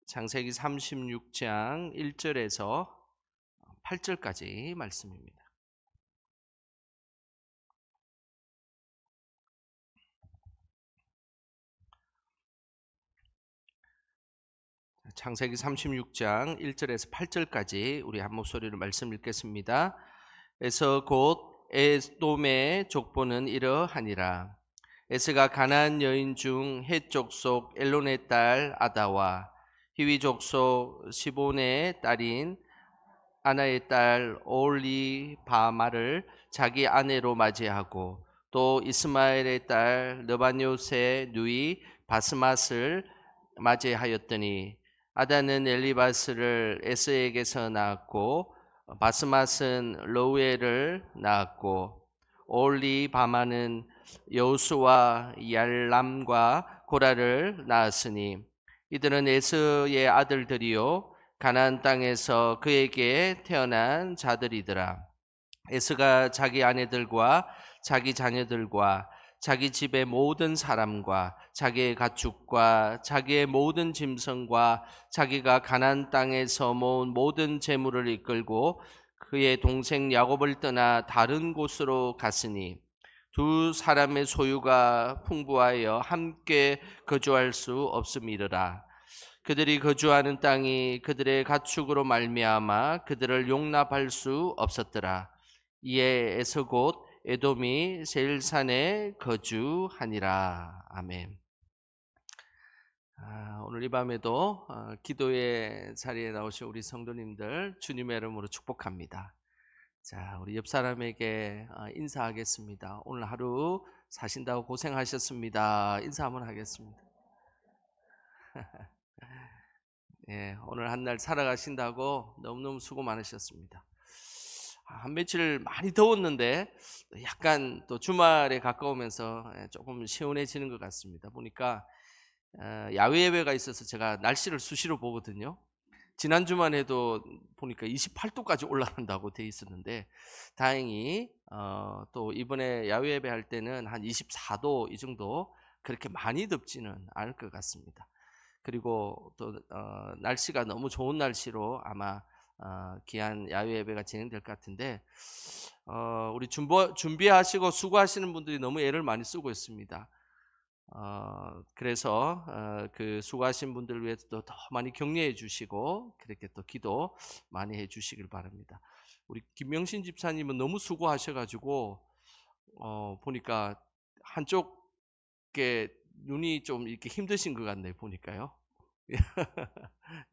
창세기 36장 1절에서 8절까지 말씀입니다. 창세기 36장 1절에서 8절까지 우리 한 목소리로 말씀 읽겠습니다. 에서 곧 에돔의 족보는 이러하니라. 에스가 가나안 여인 중 헷 족속 엘론의 딸 아다와 히위 족속 시본의 딸인 아나의 딸 올리바마를 자기 아내로 맞이하고 또 이스마엘의 딸 느바뇨스의 누이 바스맛을 맞이하였더니 아다는 엘리바스를 에스에게서 낳았고 바스맛은 로우엘을 낳았고 올리바마는 여우수와 얄람과 고라를 낳았으니 이들은 에스의 아들들이요 가나안 땅에서 그에게 태어난 자들이더라. 에스가 자기 아내들과 자기 자녀들과 자기 집의 모든 사람과 자기의 가축과 자기의 모든 짐승과 자기가 가나안 땅에서 모은 모든 재물을 이끌고 그의 동생 야곱을 떠나 다른 곳으로 갔으니 두 사람의 소유가 풍부하여 함께 거주할 수 없음이러라. 그들이 거주하는 땅이 그들의 가축으로 말미암아 그들을 용납할 수 없었더라. 이에 에서 곧 에돔이 세일산에 거주하니라. 아멘. 오늘 이 밤에도 기도의 자리에 나오신 우리 성도님들 주님의 이름으로 축복합니다. 자, 우리 옆 사람에게 인사하겠습니다. 오늘 하루 사신다고 고생하셨습니다. 인사 한번 하겠습니다. 예, 오늘 한 날 살아가신다고 너무너무 수고 많으셨습니다. 한 며칠 많이 더웠는데 약간 또 주말에 가까우면서 조금 시원해지는 것 같습니다. 보니까 야외 예배가 있어서 제가 날씨를 수시로 보거든요. 지난 주만 해도 보니까 28도까지 올라간다고 돼 있었는데 다행히 또 이번에 야외 예배 할 때는 한 24도 이 정도 그렇게 많이 덥지는 않을 것 같습니다. 그리고 또 날씨가 너무 좋은 날씨로 아마 귀한 야외 예배가 진행될 것 같은데 우리 준비하시고 수고하시는 분들이 너무 애를 많이 쓰고 있습니다. 그래서 그 수고하신 분들을 위해서도 더 많이 격려해 주시고 그렇게 또 기도 많이 해 주시길 바랍니다. 우리 김명신 집사님은 너무 수고하셔가지고 보니까 한쪽에 눈이 좀 이렇게 힘드신 것 같네요. 보니까요.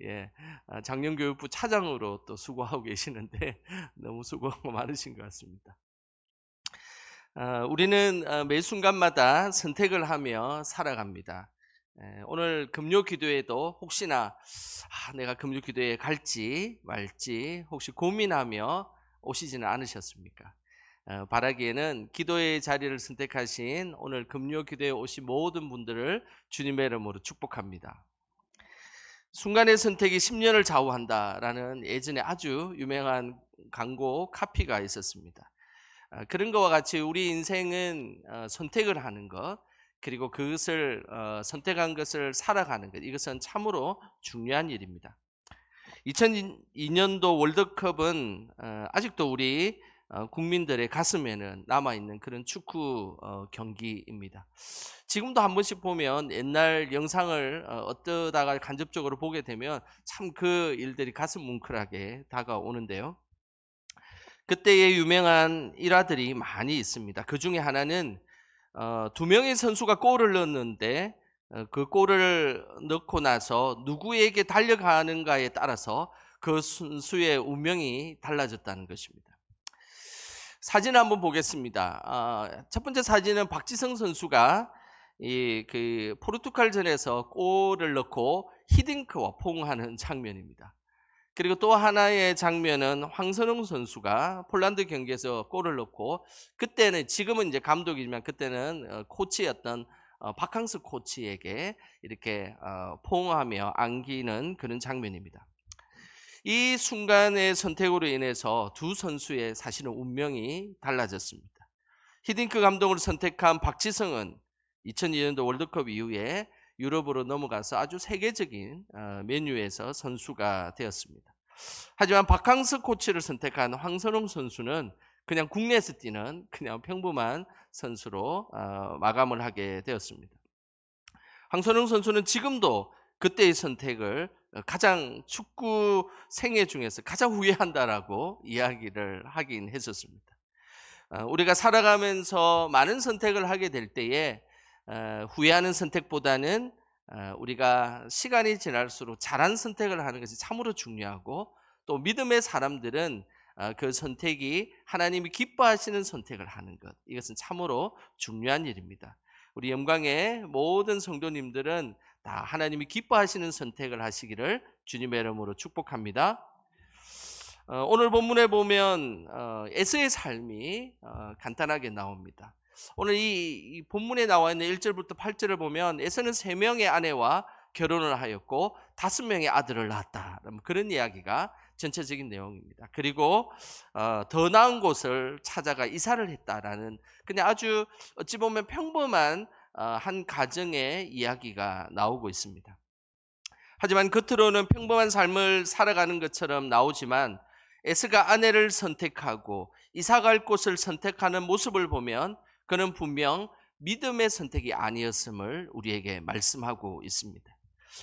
예, 작년교육부 차장으로 또 수고하고 계시는데 너무 수고가 많으신 것 같습니다. 우리는 매 순간마다 선택을 하며 살아갑니다. 오늘 금요 기도에도 혹시나 내가 금요 기도에 갈지 말지 혹시 고민하며 오시지는 않으셨습니까? 바라기에는 기도의 자리를 선택하신 오늘 금요 기도에 오신 모든 분들을 주님의 이름으로 축복합니다. 순간의 선택이 10년을 좌우한다라는 예전에 아주 유명한 광고 카피가 있었습니다. 그런 것과 같이 우리 인생은 선택을 하는 것, 그리고 그것을 선택한 것을 살아가는 것, 이것은 참으로 중요한 일입니다. 2002년도 월드컵은 아직도 우리 국민들의 가슴에는 남아있는 그런 축구 경기입니다. 지금도 한 번씩 보면 옛날 영상을 어떠다가 간접적으로 보게 되면 참 그 일들이 가슴 뭉클하게 다가오는데요. 그때의 유명한 일화들이 많이 있습니다. 그 중에 하나는 두 명의 선수가 골을 넣었는데 그 골을 넣고 나서 누구에게 달려가는가에 따라서 그 선수의 운명이 달라졌다는 것입니다. 사진 한번 보겠습니다. 첫 번째 사진은 박지성 선수가 그 포르투갈전에서 골을 넣고 히딩크와 포옹하는 장면입니다. 그리고 또 하나의 장면은 황선홍 선수가 폴란드 경기에서 골을 넣고 그때는 지금은 이제 감독이지만 그때는 코치였던 박항서 코치에게 이렇게 포옹하며 안기는 그런 장면입니다. 이 순간의 선택으로 인해서 두 선수의 사실은 운명이 달라졌습니다. 히딩크 감독을 선택한 박지성은 2002년도 월드컵 이후에 유럽으로 넘어가서 아주 세계적인 메뉴에서 선수가 되었습니다. 하지만 박항서 코치를 선택한 황선홍 선수는 그냥 국내에서 뛰는 그냥 평범한 선수로 마감을 하게 되었습니다. 황선홍 선수는 지금도 그때의 선택을 가장 축구 생애 중에서 가장 후회한다라고 이야기를 하긴 했었습니다. 우리가 살아가면서 많은 선택을 하게 될 때에 후회하는 선택보다는 우리가 시간이 지날수록 잘한 선택을 하는 것이 참으로 중요하고, 또 믿음의 사람들은 그 선택이 하나님이 기뻐하시는 선택을 하는 것, 이것은 참으로 중요한 일입니다. 우리 영광의 모든 성도님들은 다 하나님이 기뻐하시는 선택을 하시기를 주님의 이름으로 축복합니다. 오늘 본문에 보면 에서의 삶이 간단하게 나옵니다. 오늘 이 본문에 나와 있는 1절부터 8절을 보면 에서는 3명의 아내와 결혼을 하였고 5명의 아들을 낳았다, 그런 이야기가 전체적인 내용입니다. 그리고 더 나은 곳을 찾아가 이사를 했다라는 그냥 아주 어찌 보면 평범한 한 가정의 이야기가 나오고 있습니다. 하지만 겉으로는 평범한 삶을 살아가는 것처럼 나오지만 에스가 아내를 선택하고 이사갈 곳을 선택하는 모습을 보면 그는 분명 믿음의 선택이 아니었음을 우리에게 말씀하고 있습니다.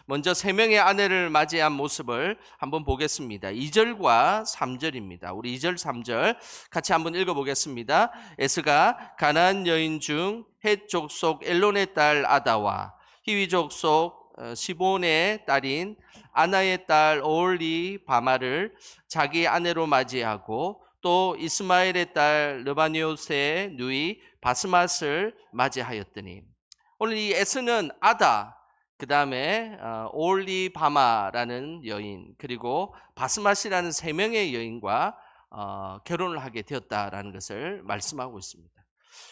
먼저 3명의 아내를 맞이한 모습을 한번 보겠습니다. 2절과 3절입니다. 우리 2절, 3절 같이 한번 읽어보겠습니다. 에스가 가나안 여인 중 헷 족속 엘론의 딸 아다와 히위 족속 시본의 딸인 아나의 딸 오홀리 바마를 자기 아내로 맞이하고 또 이스마엘의 딸 르바니옷의 누이 바스맛을 맞이하였더니, 오늘 이 에스는 아다, 그 다음에 오홀리바마라는 여인, 그리고 바스맛이라는 3명의 여인과 결혼을 하게 되었다라는 것을 말씀하고 있습니다.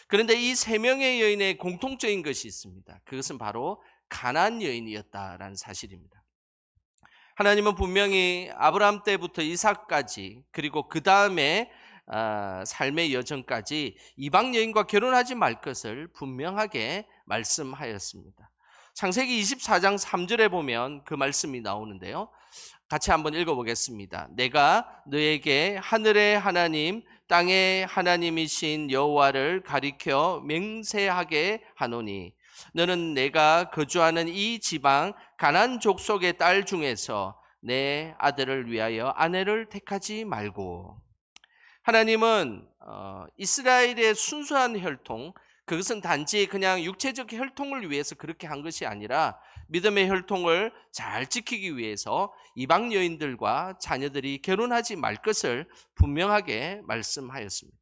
그런데 이 3명의 여인의 공통적인 것이 있습니다. 그것은 바로 가나안 여인이었다라는 사실입니다. 하나님은 분명히 아브라함 때부터 이삭까지, 그리고 그 다음에 삶의 여정까지 이방 여인과 결혼하지 말 것을 분명하게 말씀하였습니다. 창세기 24장 3절에 보면 그 말씀이 나오는데요. 같이 한번 읽어보겠습니다. 내가 너에게 하늘의 하나님, 땅의 하나님이신 여호와를 가리켜 맹세하게 하노니 너는 내가 거주하는 이 지방 가나안 족속의 딸 중에서 내 아들을 위하여 아내를 택하지 말고. 하나님은 이스라엘의 순수한 혈통, 그것은 단지 그냥 육체적 혈통을 위해서 그렇게 한 것이 아니라 믿음의 혈통을 잘 지키기 위해서 이방 여인들과 자녀들이 결혼하지 말 것을 분명하게 말씀하였습니다.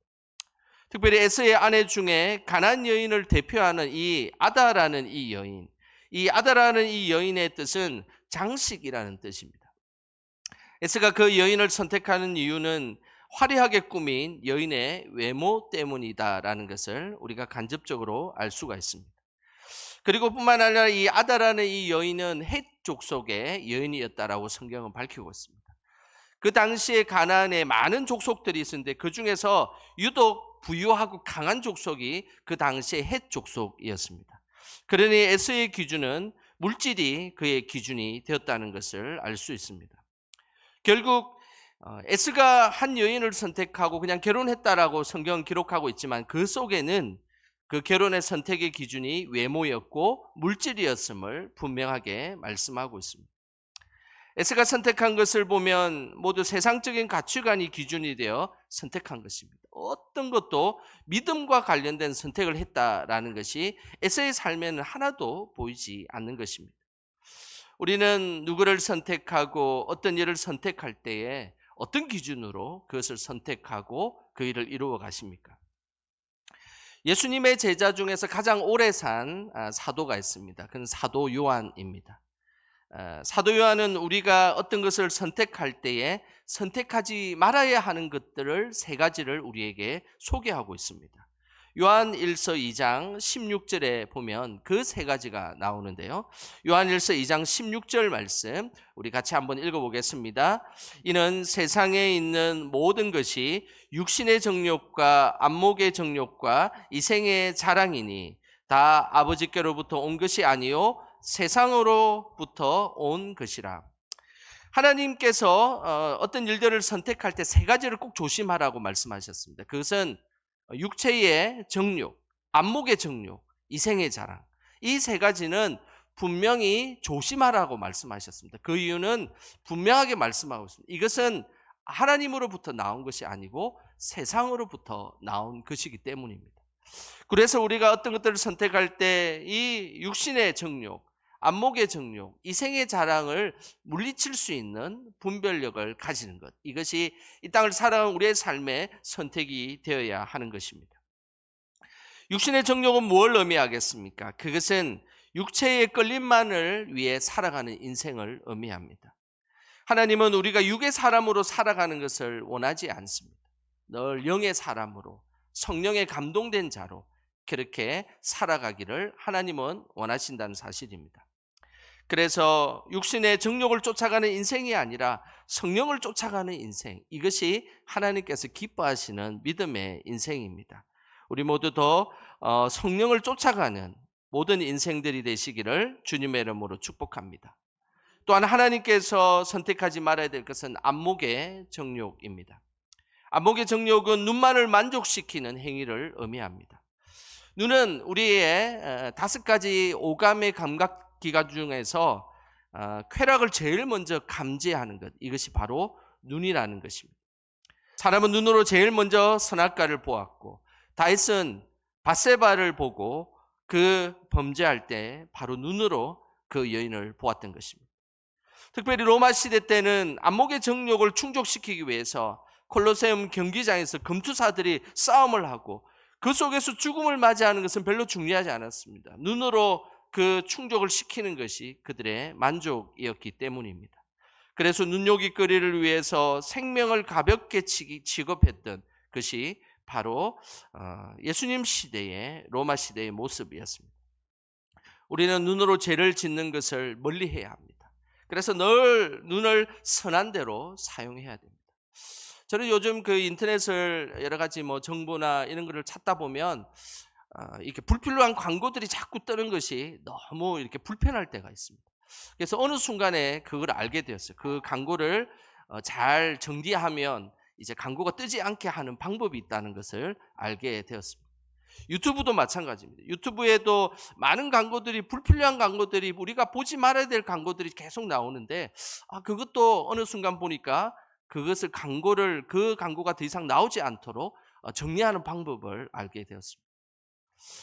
특별히 에서의 아내 중에 가나안 여인을 대표하는 이 아다라는 이 여인, 이 아다라는 이 여인의 뜻은 장식이라는 뜻입니다. 에서가 그 여인을 선택하는 이유는 화려하게 꾸민 여인의 외모 때문이다라는 것을 우리가 간접적으로 알 수가 있습니다. 그리고 뿐만 아니라 이 아다라는 이 여인은 헷 족속의 여인이었다라고 성경은 밝히고 있습니다. 그 당시에 가나안에 많은 족속들이 있었는데 그 중에서 유독 부유하고 강한 족속이 그 당시에 헷 족속이었습니다. 그러니 에서의 기준은 물질이 그의 기준이 되었다는 것을 알 수 있습니다. 결국 에스가 한 여인을 선택하고 그냥 결혼했다라고 성경은 기록하고 있지만 그 속에는 그 결혼의 선택의 기준이 외모였고 물질이었음을 분명하게 말씀하고 있습니다. 에스가 선택한 것을 보면 모두 세상적인 가치관이 기준이 되어 선택한 것입니다. 어떤 것도 믿음과 관련된 선택을 했다라는 것이 에스의 삶에는 하나도 보이지 않는 것입니다. 우리는 누구를 선택하고 어떤 일을 선택할 때에 어떤 기준으로 그것을 선택하고 그 일을 이루어 가십니까? 예수님의 제자 중에서 가장 오래 산 사도가 있습니다. 그는 사도 요한입니다. 사도 요한은 우리가 어떤 것을 선택할 때에 선택하지 말아야 하는 것들을 3가지를 우리에게 소개하고 있습니다. 요한 1서 2장 16절에 보면 그 3가지가 나오는데요. 요한 1서 2장 16절 말씀 우리 같이 한번 읽어보겠습니다. 이는 세상에 있는 모든 것이 육신의 정욕과 안목의 정욕과 이생의 자랑이니 다 아버지께로부터 온 것이 아니요 세상으로부터 온 것이라. 하나님께서 어떤 일들을 선택할 때 세 가지를 꼭 조심하라고 말씀하셨습니다. 그것은 육체의 정욕, 안목의 정욕, 이생의 자랑. 이 세 가지는 분명히 조심하라고 말씀하셨습니다. 그 이유는 분명하게 말씀하고 있습니다. 이것은 하나님으로부터 나온 것이 아니고 세상으로부터 나온 것이기 때문입니다. 그래서 우리가 어떤 것들을 선택할 때 이 육신의 정욕, 안목의 정욕, 이생의 자랑을 물리칠 수 있는 분별력을 가지는 것. 이것이 이 땅을 살아가는 우리의 삶의 선택이 되어야 하는 것입니다. 육신의 정욕은 뭘 의미하겠습니까? 그것은 육체의 끌림만을 위해 살아가는 인생을 의미합니다. 하나님은 우리가 육의 사람으로 살아가는 것을 원하지 않습니다. 늘 영의 사람으로, 성령에 감동된 자로 그렇게 살아가기를 하나님은 원하신다는 사실입니다. 그래서 육신의 정욕을 쫓아가는 인생이 아니라 성령을 쫓아가는 인생, 이것이 하나님께서 기뻐하시는 믿음의 인생입니다. 우리 모두 더 성령을 쫓아가는 모든 인생들이 되시기를 주님의 이름으로 축복합니다. 또한 하나님께서 선택하지 말아야 될 것은 안목의 정욕입니다. 안목의 정욕은 눈만을 만족시키는 행위를 의미합니다. 눈은 우리의 5가지 오감의 감각기관 중에서 쾌락을 제일 먼저 감지하는 것, 이것이 바로 눈이라는 것입니다. 사람은 눈으로 제일 먼저 선악과를 보았고 다윗은 밧세바를 보고 그 범죄할 때 바로 눈으로 그 여인을 보았던 것입니다. 특별히 로마 시대 때는 안목의 정욕을 충족시키기 위해서 콜로세움 경기장에서 금투사들이 싸움을 하고 그 속에서 죽음을 맞이하는 것은 별로 중요하지 않았습니다. 눈으로 그 충족을 시키는 것이 그들의 만족이었기 때문입니다. 그래서 눈요깃거리를 위해서 생명을 가볍게 취급했던 것이 바로 예수님 시대의 로마 시대의 모습이었습니다. 우리는 눈으로 죄를 짓는 것을 멀리해야 합니다. 그래서 늘 눈을 선한 대로 사용해야 됩니다. 저는 요즘 그 인터넷을 여러 가지 정보나 이런 거를 찾다 보면 이렇게 불필요한 광고들이 자꾸 뜨는 것이 너무 이렇게 불편할 때가 있습니다. 그래서 어느 순간에 그걸 알게 되었어요. 그 광고를 잘 정리하면 이제 광고가 뜨지 않게 하는 방법이 있다는 것을 알게 되었습니다. 유튜브도 마찬가지입니다. 유튜브에도 많은 광고들이, 불필요한 광고들이, 우리가 보지 말아야 될 광고들이 계속 나오는데 그것도 어느 순간 보니까 그 광고가 더 이상 나오지 않도록 정리하는 방법을 알게 되었습니다.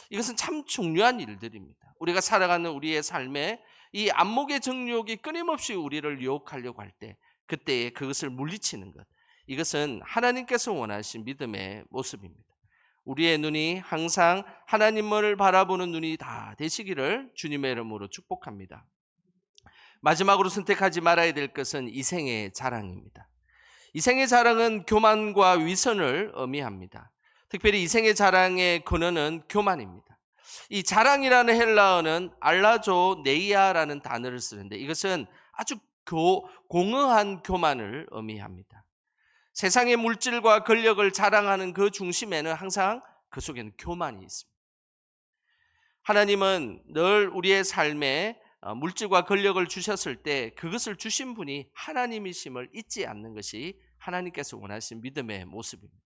이것은 참 중요한 일들입니다. 우리가 살아가는 우리의 삶에 이 안목의 정욕이 끊임없이 우리를 유혹하려고 할 때 그때에 그것을 물리치는 것, 이것은 하나님께서 원하신 믿음의 모습입니다. 우리의 눈이 항상 하나님을 바라보는 눈이 다 되시기를 주님의 이름으로 축복합니다. 마지막으로 선택하지 말아야 될 것은 이생의 자랑입니다. 이생의 자랑은 교만과 위선을 의미합니다. 특별히 이생의 자랑의 근원은 교만입니다. 이 자랑이라는 헬라어는 알라조 네이아라는 단어를 쓰는데 이것은 아주 공허한 교만을 의미합니다. 세상의 물질과 권력을 자랑하는 그 중심에는 항상 그 속에는 교만이 있습니다. 하나님은 늘 우리의 삶에 물질과 권력을 주셨을 때 그것을 주신 분이 하나님이심을 잊지 않는 것이 하나님께서 원하신 믿음의 모습입니다.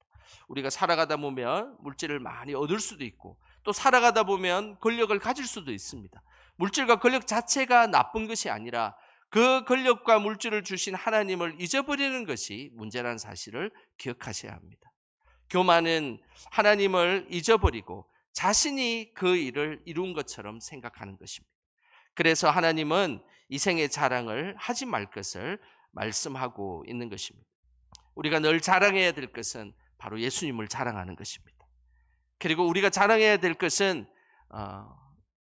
우리가 살아가다 보면 물질을 많이 얻을 수도 있고 또 살아가다 보면 권력을 가질 수도 있습니다. 물질과 권력 자체가 나쁜 것이 아니라 그 권력과 물질을 주신 하나님을 잊어버리는 것이 문제라는 사실을 기억하셔야 합니다. 교만은 하나님을 잊어버리고 자신이 그 일을 이룬 것처럼 생각하는 것입니다. 그래서 하나님은 이생의 자랑을 하지 말 것을 말씀하고 있는 것입니다. 우리가 늘 자랑해야 될 것은 바로 예수님을 자랑하는 것입니다. 그리고 우리가 자랑해야 될 것은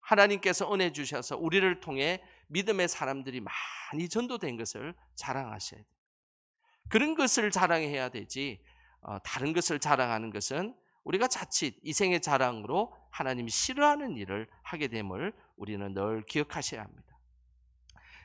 하나님께서 은혜 주셔서 우리를 통해 믿음의 사람들이 많이 전도된 것을 자랑하셔야 돼요. 그런 것을 자랑해야 되지 다른 것을 자랑하는 것은 우리가 자칫 이생의 자랑으로 하나님이 싫어하는 일을 하게 됨을 우리는 늘 기억하셔야 합니다.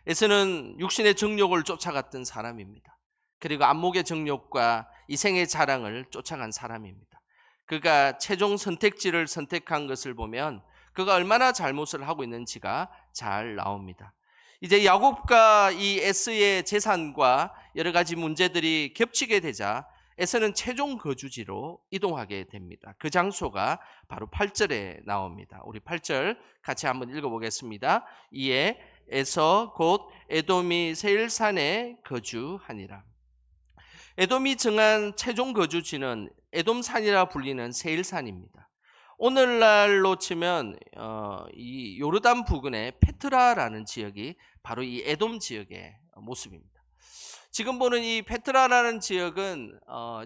에서는 육신의 정욕을 쫓아갔던 사람입니다. 그리고 안목의 정욕과 이생의 자랑을 쫓아간 사람입니다. 그가 최종 선택지를 선택한 것을 보면 그가 얼마나 잘못을 하고 있는지가 잘 나옵니다. 이제 야곱과 이 에서의 재산과 여러 가지 문제들이 겹치게 되자 에서는 최종 거주지로 이동하게 됩니다. 그 장소가 바로 8절에 나옵니다. 우리 8절 같이 한번 읽어보겠습니다. 이에 에서 곧 에돔이 세일산에 거주하니라. 에돔이 정한 최종 거주지는 에돔산이라 불리는 세일산입니다. 오늘날로 치면 이 요르단 부근의 페트라라는 지역이 바로 이 에돔 지역의 모습입니다. 지금 보는 이 페트라라는 지역은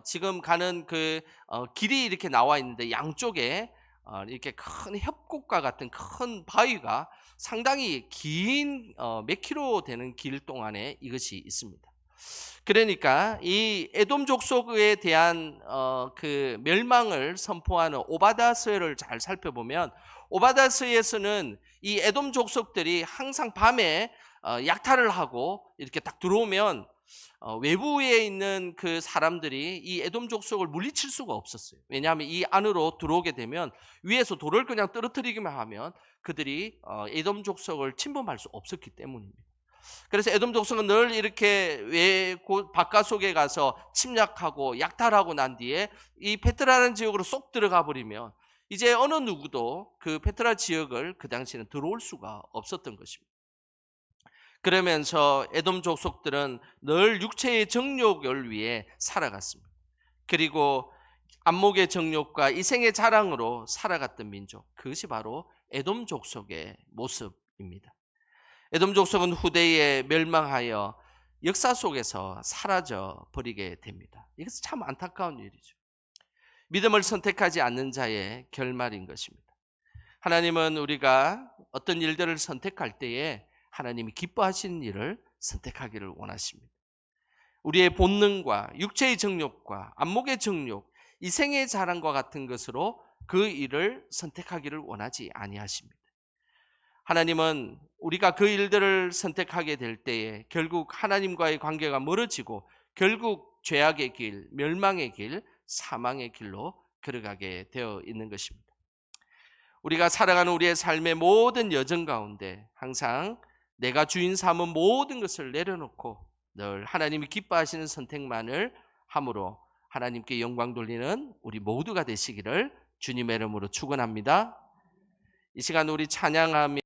지금 가는 그 길이 이렇게 나와 있는데 양쪽에 이렇게 큰 협곡과 같은 큰 바위가 상당히 긴 몇 킬로 되는 길 동안에 이것이 있습니다. 그러니까 이 에돔 족속에 대한 그 멸망을 선포하는 오바다서를 잘 살펴보면 오바다서에서는 이 에돔 족속들이 항상 밤에 약탈을 하고 이렇게 딱 들어오면 외부에 있는 그 사람들이 이 에돔 족속을 물리칠 수가 없었어요. 왜냐하면 이 안으로 들어오게 되면 위에서 돌을 그냥 떨어뜨리기만 하면 그들이 에돔 족속을 침범할 수 없었기 때문입니다. 그래서 에돔 족속은 늘 이렇게 바깥속에 가서 침략하고 약탈하고 난 뒤에 이 페트라는 지역으로 쏙 들어가 버리면 이제 어느 누구도 그 페트라 지역을 그 당시에는 들어올 수가 없었던 것입니다. 그러면서 에돔 족속들은 늘 육체의 정욕을 위해 살아갔습니다. 그리고 안목의 정욕과 이생의 자랑으로 살아갔던 민족, 그것이 바로 에돔 족속의 모습입니다. 에돔 족속은 후대에 멸망하여 역사 속에서 사라져 버리게 됩니다. 이것은 참 안타까운 일이죠. 믿음을 선택하지 않는 자의 결말인 것입니다. 하나님은 우리가 어떤 일들을 선택할 때에 하나님이 기뻐하시는 일을 선택하기를 원하십니다. 우리의 본능과 육체의 정욕과 안목의 정욕, 이생의 자랑과 같은 것으로 그 일을 선택하기를 원하지 아니하십니다. 하나님은 우리가 그 일들을 선택하게 될 때에 결국 하나님과의 관계가 멀어지고 결국 죄악의 길, 멸망의 길, 사망의 길로 걸어가게 되어 있는 것입니다. 우리가 살아가는 우리의 삶의 모든 여정 가운데 항상 내가 주인 삼은 모든 것을 내려놓고 늘 하나님이 기뻐하시는 선택만을 함으로 하나님께 영광 돌리는 우리 모두가 되시기를 주님의 이름으로 축원합니다. 이 시간 우리 찬양하며